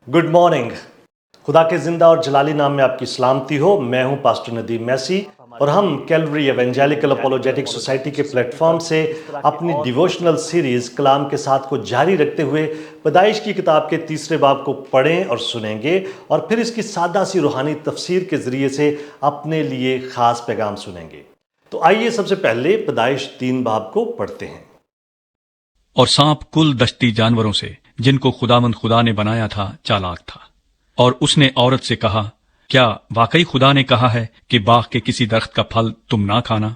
Good morning. खुदा के जिंदा और जलाली नाम में आपकी सलामती हो। मैं हूं पास्टर नदीम मैसी और हम कैलवरी एवेंजेलिकल अपोलोजेटिक सोसाइटी के प्लेटफॉर्म से अपनी डिवोशनल सीरीज कलाम के साथ को जारी रखते हुए पैदाइश की किताब के तीसरे बाब को पढ़ें और सुनेंगे और फिर इसकी सादा सी रूहानी तफसीर के जरिए से अपने लिए खास पैगाम सुनेंगे। तो आइए सबसे पहले पैदाइश 3 बाब को पढ़ते हैं। और सांप कुल दश्ती जानवरों से जिनको खुदावंद खुदा ने बनाया था चालाक था। और उसने औरत से कहा, क्या वाकई खुदा ने कहा है कि बाग के किसी दरख्त का फल तुम ना खाना?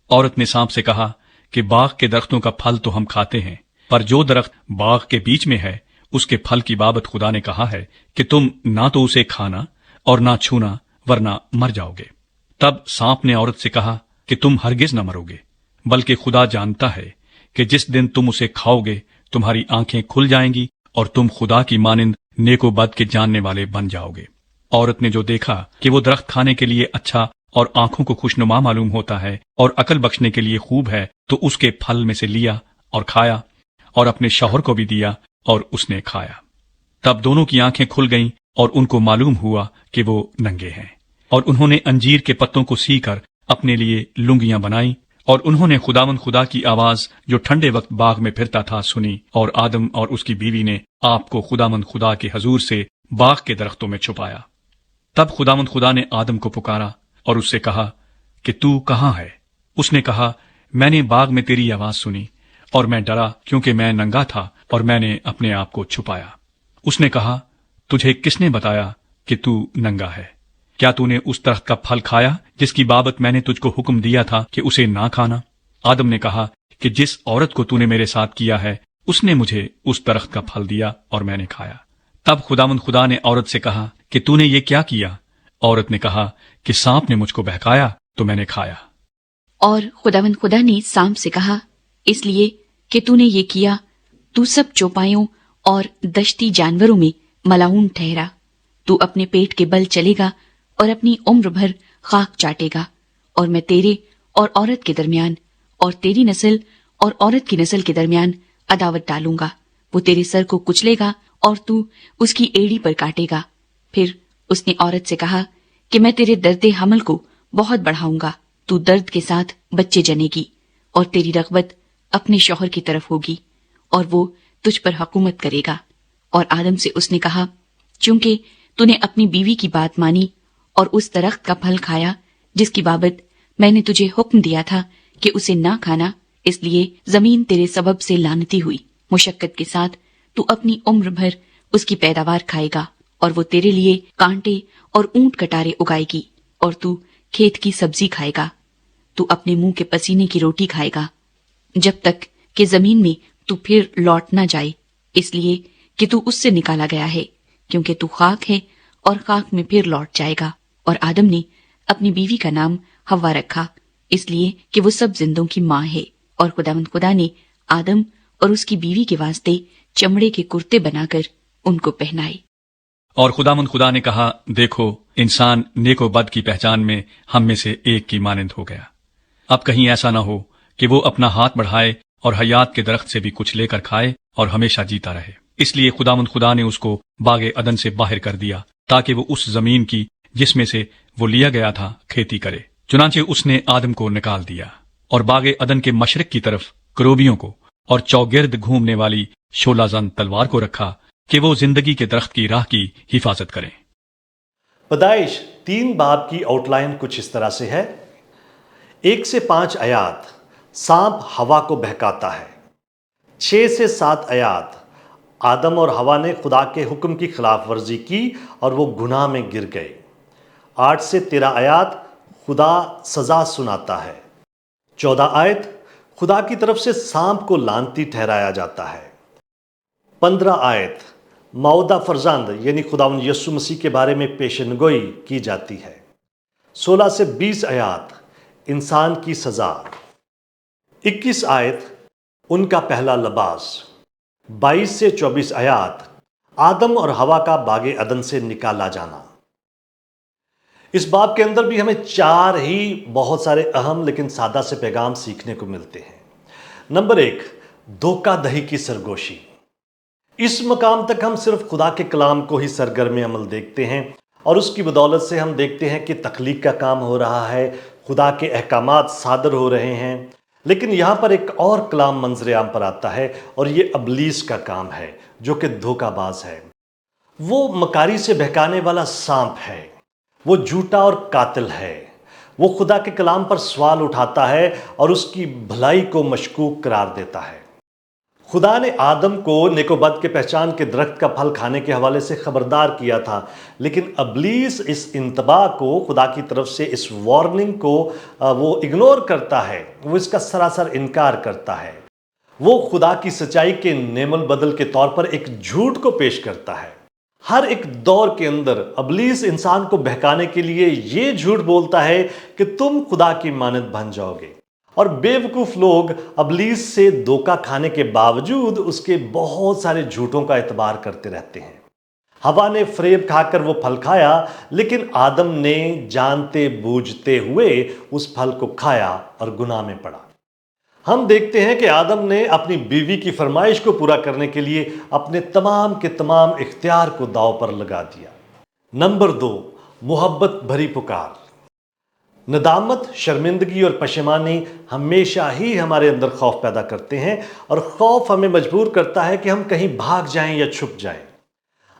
औरत ने सांप से कहा कि बाग के दरख्तों का फल तो हम खाते हैं, पर जो दरख्त बाग के बीच में है उसके फल की बाबत खुदा ने कहा है कि तुम ना तो उसे खाना और ना छूना, वरना मर जाओगे। तब सांप ने औरत से कहा कि तुम हरगिज न मरोगे, बल्कि खुदा जानता है कि जिस दिन तुम उसे खाओगे तुम्हारी आंखें खुल जाएंगी और तुम खुदा की मानिंद नेको बद के जानने वाले बन जाओगे। औरत ने जो देखा कि वो दरख्त खाने के लिए अच्छा और आंखों को खुशनुमा मालूम होता है और अकल बख्शने के लिए खूब है, तो उसके फल में से लिया और खाया और अपने शौहर को भी दिया और उसने खाया। तब दोनों की आंखें खुल गईं और उनको मालूम हुआ कि वो नंगे हैं। और उन्होंने अंजीर के पत्तों को सीकर अपने लिए लुंगियां बनाई। और उन्होंने खुदावंद खुदा की आवाज जो ठंडे वक्त बाग में फिरता था सुनी। और आदम और उसकी बीवी ने आपको खुदावंद खुदा के हजूर से बाग के दरख्तों में छुपाया। तब खुदावंद खुदा ने आदम को पुकारा और उससे कहा कि तू कहाँ है? उसने कहा, मैंने बाग में तेरी आवाज सुनी और मैं डरा, क्योंकि मैं नंगा था और मैंने अपने आप को छुपाया। उसने कहा, तुझे किसने बताया कि तू नंगा है? क्या तूने उस दरख्त का फल खाया जिसकी बाबत मैंने तुझको हुक्म दिया था कि उसे ना खाना? आदम ने कहा कि जिस औरत को तूने मेरे साथ किया है उसने मुझे उस दरख्त का फल दिया और मैंने खाया। तब खुदावंद खुदा ने औरत से कहा कि तूने ये क्या किया? औरत ने कहा कि सांप ने मुझको बहकाया तो मैंने खाया। और खुदावंद खुदा ने सांप से कहा, इसलिए कि तूने ये किया, तू सब चौपायों और दश्ती जानवरों में मलाऊन ठहरा। तू अपने पेट के बल चलेगा और अपनी उम्र भर खाक चाटेगा। और मैं तेरे और औरत के दरमियान और तेरी नस्ल और औरत की नस्ल के दरमियान अदावत डालूंगा। वो तेरे सर को कुचलेगा और तू उसकी एड़ी पर काटेगा। फिर उसने औरत से कहा कि मैं तेरे दर्द हमल को बहुत बढ़ाऊंगा। तू दर्द के साथ बच्चे जनेगी और तेरी रग़बत अपने शौहर की तरफ होगी और वो तुझ पर हुकूमत करेगा। और आदम से उसने कहा, चूंकि तूने अपनी बीवी की बात मानी और उस दरख्त का फल खाया जिसकी बाबत मैंने तुझे हुक्म दिया था कि उसे ना खाना, इसलिए जमीन तेरे सबब से लानती हुई। मुशक्कत के साथ तू अपनी उम्र भर उसकी पैदावार खाएगा और वो तेरे लिए कांटे और ऊंट कटारे उगाएगी और तू खेत की सब्जी खाएगा। तू अपने मुंह के पसीने की रोटी खाएगा जब तक कि जमीन में तू फिर लौट न जाए, इसलिए कि तू उससे निकाला गया है, क्योंकि तू खाक है और खाक में फिर लौट जाएगा। और आदम ने अपनी बीवी का नाम हव्वा रखा, इसलिए कि वो सब जिंदों की माँ है। और खुदावंद खुदा ने आदम और उसकी बीवी के वास्ते चमड़े के कुर्ते बनाकर उनको पहनाए। और खुदावंद खुदा ने कहा, देखो, इंसान नेको बद की पहचान में हम में से एक की मानिंद हो गया। अब कहीं ऐसा न हो कि वो अपना हाथ बढ़ाए और हयात के दरख्त से भी कुछ लेकर खाए और हमेशा जीता रहे। इसलिए खुदावंद खुदा ने उसको बागे अदन से बाहर कर दिया, ताकि वो उस जमीन की जिसमें से वो लिया गया था खेती करे। चुनांचे उसने आदम को निकाल दिया और बागे अदन के मशरक की तरफ करोबियों को और चौगिर्द घूमने वाली शोलाजन तलवार को रखा कि वो जिंदगी के दरख्त की राह की हिफाजत करें। पैदाइश 3 बाब की आउटलाइन कुछ इस तरह से है। 1 से 5 आयात सांप हवा को बहकाता है। 6 से 7 आयात आदम और हवा ने खुदा के हुक्म की खिलाफ वर्जी की और वो गुनाह में गिर गए। 8 से 13 आयात खुदा सजा सुनाता है। 14 आयत खुदा की तरफ से सांप को लानती ठहराया जाता है। 15 आयत मौदा फरजंद यानी खुदावंद यीशु मसीह के बारे में पेशनगोई की जाती है। 16 से 20 आयत इंसान की सजा। 21 आयत उनका पहला लिबास। 22 से 24 आयत आदम और हवा का बागे अदन से निकाला जाना। इस बाब के अंदर भी हमें 4 ही बहुत सारे अहम लेकिन सादा से पैगाम सीखने को मिलते हैं। नंबर 1, धोखाधड़ी की सरगोशी। اس مقام تک ہم صرف خدا کے کلام کو ہی سرگرم عمل دیکھتے ہیں اور اس کی بدولت سے ہم دیکھتے ہیں کہ تخلیق کا کام ہو رہا ہے، خدا کے احکامات صادر ہو رہے ہیں۔ لیکن یہاں پر ایک اور کلام منظر عام پر آتا ہے اور یہ ابلیس کا کام ہے جو کہ دھوکہ باز ہے۔ وہ مکاری سے بہکانے والا سانپ ہے، وہ جھوٹا اور قاتل ہے۔ وہ خدا کے کلام پر سوال اٹھاتا ہے اور اس کی بھلائی کو مشکوک قرار دیتا ہے۔ خدا نے آدم کو نیک و بد کے پہچان کے درخت کا پھل کھانے کے حوالے سے خبردار کیا تھا، لیکن ابلیس اس انتباہ کو، خدا کی طرف سے اس وارننگ کو وہ اگنور کرتا ہے، وہ اس کا سراسر انکار کرتا ہے۔ وہ خدا کی سچائی کے نعم البدل کے طور پر ایک جھوٹ کو پیش کرتا ہے۔ ہر ایک دور کے اندر ابلیس انسان کو بہکانے کے لیے یہ جھوٹ بولتا ہے کہ تم خدا کی مانند بن جاؤ گے، اور بے وقوف لوگ ابلیس سے دھوکہ کھانے کے باوجود اس کے بہت سارے جھوٹوں کا اعتبار کرتے رہتے ہیں۔ ہوا نے فریب کھا کر وہ پھل کھایا، لیکن آدم نے جانتے بوجھتے ہوئے اس پھل کو کھایا اور گناہ میں پڑا۔ ہم دیکھتے ہیں کہ آدم نے اپنی بیوی کی فرمائش کو پورا کرنے کے لیے اپنے تمام کے تمام اختیار کو داؤ پر لگا دیا۔ نمبر 2، محبت بھری پکار۔ ندامت، شرمندگی اور پشیمانی ہمیشہ ہی ہمارے اندر خوف پیدا کرتے ہیں، اور خوف ہمیں مجبور کرتا ہے کہ ہم کہیں بھاگ جائیں یا چھپ جائیں۔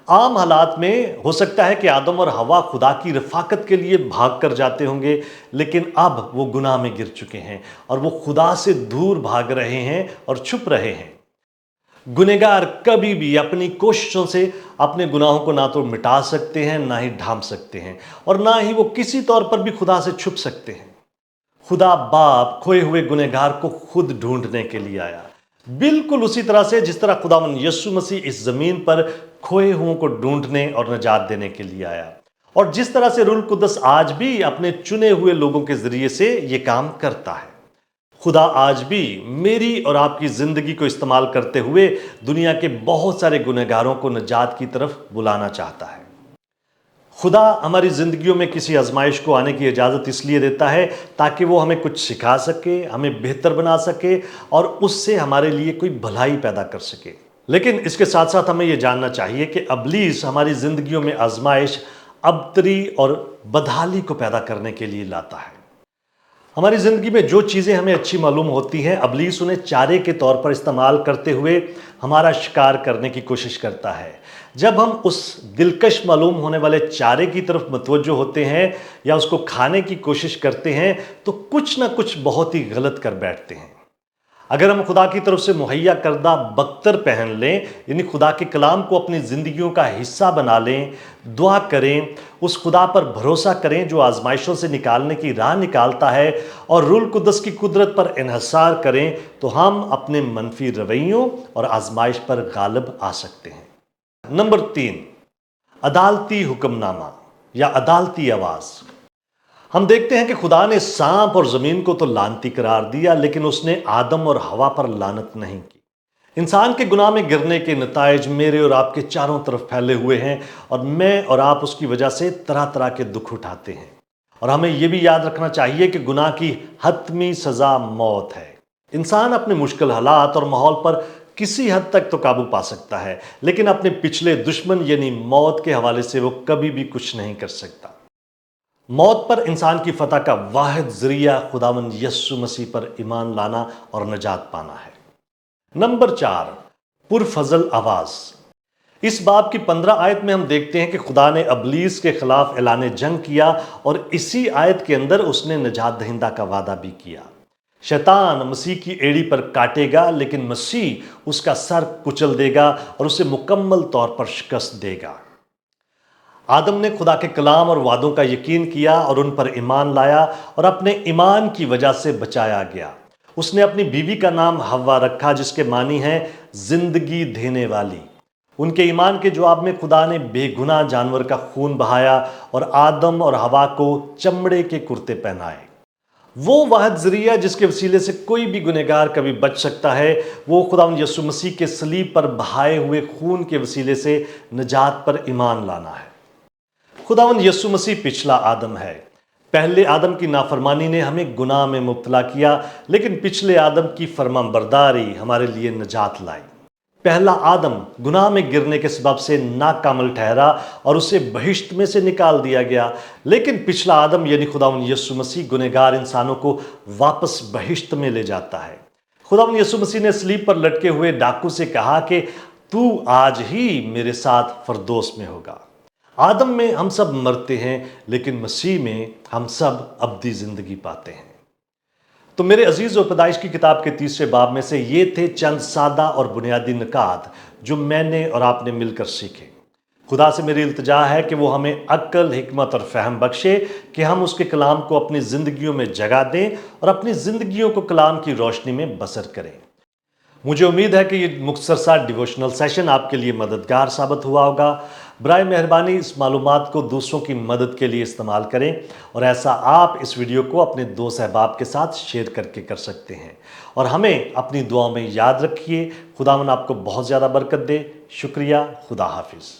عام حالات میں ہو سکتا ہے کہ آدم اور حوا خدا کی رفاقت کے لیے بھاگ کر جاتے ہوں گے، لیکن اب وہ گناہ میں گر چکے ہیں اور وہ خدا سے دور بھاگ رہے ہیں اور چھپ رہے ہیں۔ گنہگار کبھی بھی اپنی کوششوں سے اپنے گناہوں کو نہ تو مٹا سکتے ہیں، نہ ہی ڈھانپ سکتے ہیں، اور نہ ہی وہ کسی طور پر بھی خدا سے چھپ سکتے ہیں۔ خدا باپ کھوئے ہوئے گنہگار کو خود ڈھونڈنے کے لیے آیا، بالکل اسی طرح سے جس طرح خداوند یسوع مسیح اس زمین پر کھوئے ہوئوں کو ڈھونڈنے اور نجات دینے کے لیے آیا، اور جس طرح سے روح القدس آج بھی اپنے چنے ہوئے لوگوں کے ذریعے سے یہ کام کرتا ہے۔ خدا آج بھی میری اور آپ کی زندگی کو استعمال کرتے ہوئے دنیا کے بہت سارے گنہگاروں کو نجات کی طرف بلانا چاہتا ہے۔ خدا ہماری زندگیوں میں کسی آزمائش کو آنے کی اجازت اس لیے دیتا ہے تاکہ وہ ہمیں کچھ سکھا سکے، ہمیں بہتر بنا سکے اور اس سے ہمارے لیے کوئی بھلائی پیدا کر سکے۔ لیکن اس کے ساتھ ساتھ ہمیں یہ جاننا چاہیے کہ ابلیس ہماری زندگیوں میں آزمائش ابتری اور بدحالی کو پیدا کرنے کے لیے لاتا ہے۔ ہماری زندگی میں جو چیزیں ہمیں اچھی معلوم ہوتی ہیں، ابلیس انہیں چارے کے طور پر استعمال کرتے ہوئے ہمارا شکار کرنے کی کوشش کرتا ہے۔ جب ہم اس دلکش معلوم ہونے والے چارے کی طرف متوجہ ہوتے ہیں یا اس کو کھانے کی کوشش کرتے ہیں تو کچھ نہ کچھ بہت ہی غلط کر بیٹھتے ہیں۔ اگر ہم خدا کی طرف سے مہیا کردہ بختر پہن لیں، یعنی خدا کے کلام کو اپنی زندگیوں کا حصہ بنا لیں، دعا کریں، اس خدا پر بھروسہ کریں جو آزمائشوں سے نکالنے کی راہ نکالتا ہے، اور روح القدس کی قدرت پر انحصار کریں، تو ہم اپنے منفی رویوں اور آزمائش پر غالب آ سکتے ہیں۔ نمبر 3، عدالتی حکم نامہ یا عدالتی آواز۔ ہم دیکھتے ہیں کہ خدا نے سانپ اور زمین کو تو لعنتی قرار دیا، لیکن اس نے آدم اور حوا پر لعنت نہیں کی۔ انسان کے گناہ میں گرنے کے نتائج میرے اور آپ کے چاروں طرف پھیلے ہوئے ہیں، اور میں اور آپ اس کی وجہ سے طرح طرح کے دکھ اٹھاتے ہیں، اور ہمیں یہ بھی یاد رکھنا چاہیے کہ گناہ کی حتمی سزا موت ہے۔ انسان اپنے مشکل حالات اور ماحول پر کسی حد تک تو قابو پا سکتا ہے، لیکن اپنے پچھلے دشمن یعنی موت کے حوالے سے وہ کبھی بھی کچھ نہیں کر سکتا۔ موت پر انسان کی فتح کا واحد ذریعہ خداوند یسوع مسیح پر ایمان لانا اور نجات پانا ہے۔ نمبر 4، پرفضل آواز۔ اس باب کی 15 آیت میں ہم دیکھتے ہیں کہ خدا نے ابلیس کے خلاف اعلان جنگ کیا، اور اسی آیت کے اندر اس نے نجات دہندہ کا وعدہ بھی کیا۔ شیطان مسیح کی ایڑی پر کاٹے گا، لیکن مسیح اس کا سر کچل دے گا اور اسے مکمل طور پر شکست دے گا۔ آدم نے خدا کے کلام اور وعدوں کا یقین کیا اور ان پر ایمان لایا، اور اپنے ایمان کی وجہ سے بچایا گیا۔ اس نے اپنی بیوی کا نام حوا رکھا، جس کے معنی ہیں زندگی دینے والی۔ ان کے ایمان کے جواب میں خدا نے بے گناہ جانور کا خون بہایا اور آدم اور حوا کو چمڑے کے کرتے پہنائے۔ وہ واحد ذریعہ جس کے وسیلے سے کوئی بھی گنہگار کبھی بچ سکتا ہے، وہ خداوند یسوع مسیح کے صلیب پر بہائے ہوئے خون کے وسیلے سے نجات پر ایمان لانا ہے۔ خداوند یسوع مسیح پچھلا آدم ہے۔ پہلے آدم کی نافرمانی نے ہمیں گناہ میں مبتلا کیا، لیکن پچھلے آدم کی فرمان برداری ہمارے لیے نجات لائی۔ पहला आदम गुनाह में गिरने के सबब से नाकामिल ठहरा और उसे बहिश्त में से निकाल दिया गया, लेकिन पिछला आदम यानी खुदावंद यीशु मसीह गुनहगार इंसानों को वापस बहिश्त में ले जाता है। खुदावंद यीशु मसीह ने सलीब पर लटके हुए डाकू से कहा कि तू आज ही मेरे साथ फरदौस में होगा। आदम में हम सब मरते हैं, लेकिन मसीह में हम सब अब्दी जिंदगी पाते हैं। तो मेरे अजीज़ पैदाइश की किताब के 3 बाब में से ये थे चंद सादा और बुनियादी निकात जो मैंने और आपने मिलकर सीखे। खुदा से मेरी इल्तिजा है कि वो हमें अक्ल, हिकमत और फहम बख्शे कि हम उसके कलाम को अपनी ज़िंदगियों में जगह दें और अपनी ज़िंदगियों को कलाम की रोशनी में बसर करें। मुझे उम्मीद है कि ये मुख्तसर सा डिवोशनल सेशन आपके लिए मददगार साबित हुआ होगा। बराए मेहरबानी इस मालूमात को दूसरों की मदद के लिए इस्तेमाल करें, और ऐसा आप इस वीडियो को अपने दोस्त अहबाब के साथ शेयर करके कर सकते हैं। और हमें अपनी दुआओं में याद रखिए। खुदावंद आपको बहुत ज़्यादा बरकत दे। शुक्रिया। खुदा हाफिज़।